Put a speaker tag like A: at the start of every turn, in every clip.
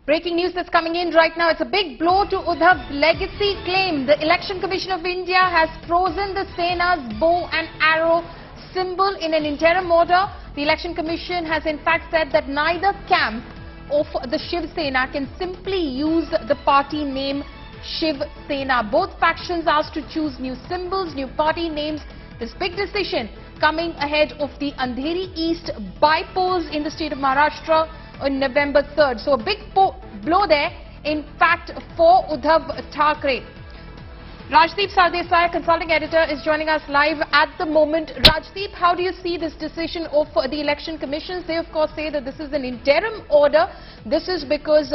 A: Breaking news that's coming in right now. It's a big blow to Uddhav's legacy claim. The Election Commission of India has frozen the Sena's bow and arrow symbol in an interim order. The Election Commission has in fact said that neither camp of the Shiv Sena can simply use the party name Shiv Sena. Both factions asked to choose new symbols, new party names. This big decision coming ahead of the Andheri East bypolls in the state of Maharashtra on November 3rd. So a big blow there, in fact, for Uddhav Thackeray. Rajdeep Sardesai, consulting editor, is joining us live at the moment. Rajdeep, how do you see this decision of the election commissions? They of course say that this is an interim order. This is because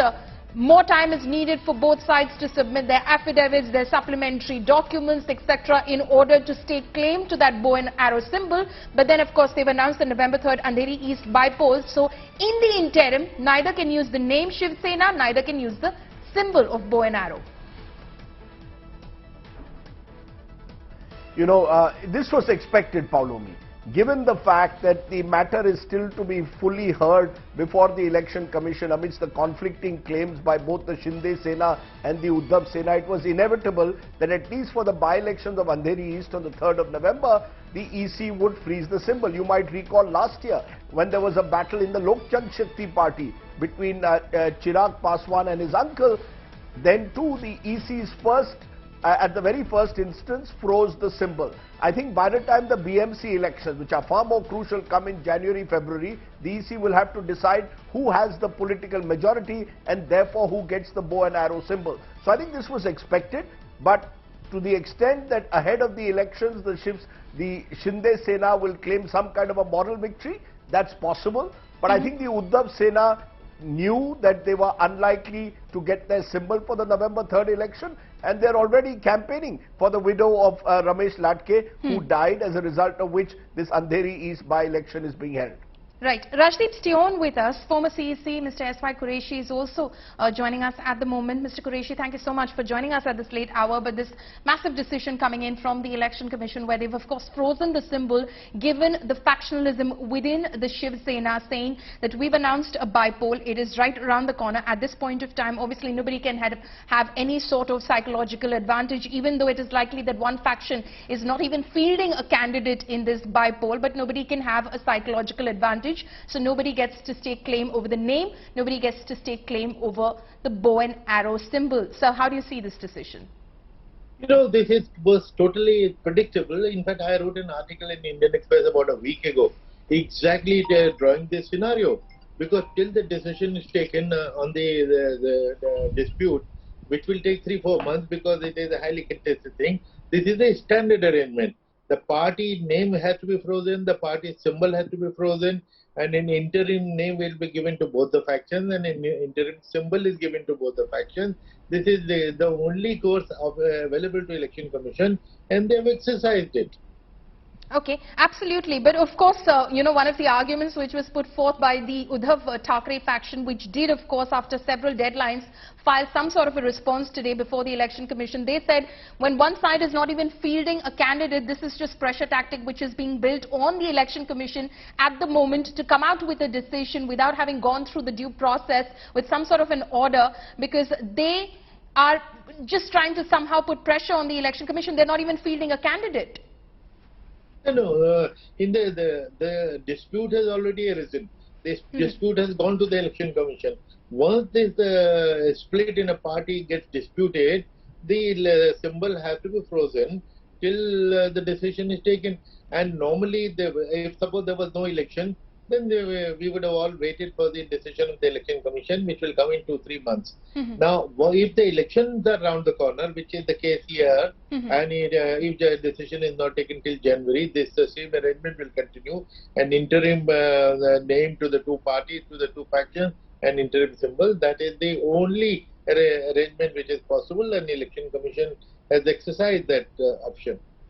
A: more time is needed for both sides to submit their affidavits, their supplementary documents, etc. in order to stake claim to that bow and arrow symbol. But then of course they've announced the November 3rd Andheri East bypolls. So in the interim, neither can use the name Shiv Sena, neither can use the symbol of bow and arrow.
B: You know, this was expected, Paulomi, given the fact that the matter is still to be fully heard before the Election Commission amidst the conflicting claims by both the Shinde Sena and the Uddhav Sena. It was inevitable that at least for the by-elections of Andheri East on the 3rd of November, the EC would freeze the symbol. You might recall last year when there was a battle in the Lok Janshakti party between Chirag Paswan and his uncle, then too the EC's at the very first instance, froze the symbol. I think by the time the BMC elections, which are far more crucial, come in January, February, the EC will have to decide who has the political majority and therefore who gets the bow and arrow symbol. So I think this was expected, but to the extent that ahead of the elections, the Shinde Sena will claim some kind of a moral victory, that's possible. But I think the Uddhav Sena knew that they were unlikely to get their symbol for the November 3rd election, and they're already campaigning for the widow of Ramesh Latke, who died, as a result of which this Andheri East by-election is being held.
A: Right. Rajdeep, stay on with us. Former CEC, Mr. S.Y. Qureshi, is also joining us at the moment. Mr. Qureshi, thank you so much for joining us at this late hour. But this massive decision coming in from the Election Commission, where they've of course frozen the symbol, given the factionalism within the Shiv Sena, saying that we've announced a bypoll. It is right around the corner. At this point of time, obviously nobody can have any sort of psychological advantage, even though it is likely that one faction is not even fielding a candidate in this bypoll, but nobody can have a psychological advantage. So nobody gets to stake claim over the name, nobody gets to stake claim over the bow and arrow symbol. So how do you see this decision?
C: You know, was totally predictable. In fact, I wrote an article in Indian Express about a week ago, exactly drawing this scenario. Because till the decision is taken on the dispute, which will take 3-4 months because it is a highly contested thing, this is a standard arrangement. The party name has to be frozen, the party symbol has to be frozen, and an interim name will be given to both the factions, and an interim symbol is given to both the factions. This is the only course available to Election Commission, and they have exercised it.
A: Okay, absolutely. But of course, you know, one of the arguments which was put forth by the Uddhav Thackeray faction, which did, of course, after several deadlines, file some sort of a response today before the Election Commission. They said when one side is not even fielding a candidate, this is just pressure tactic which is being built on the Election Commission at the moment to come out with a decision without having gone through the due process with some sort of an order, because they are just trying to somehow put pressure on the Election Commission. They're not even fielding a candidate.
C: No, in the dispute has already arisen. This dispute has gone to the Election Commission. Once this split in a party gets disputed, the symbol has to be frozen till the decision is taken. And normally, if suppose there was no election, then we would have all waited for the decision of the Election Commission, which will come in 2-3 months. Now, if the elections are around the corner, which is the case here, and if the decision is not taken till January, this same arrangement will continue. An interim name to the two parties, to the two factions, an interim symbol. That is the only arrangement which is possible, and the Election Commission has exercised that option.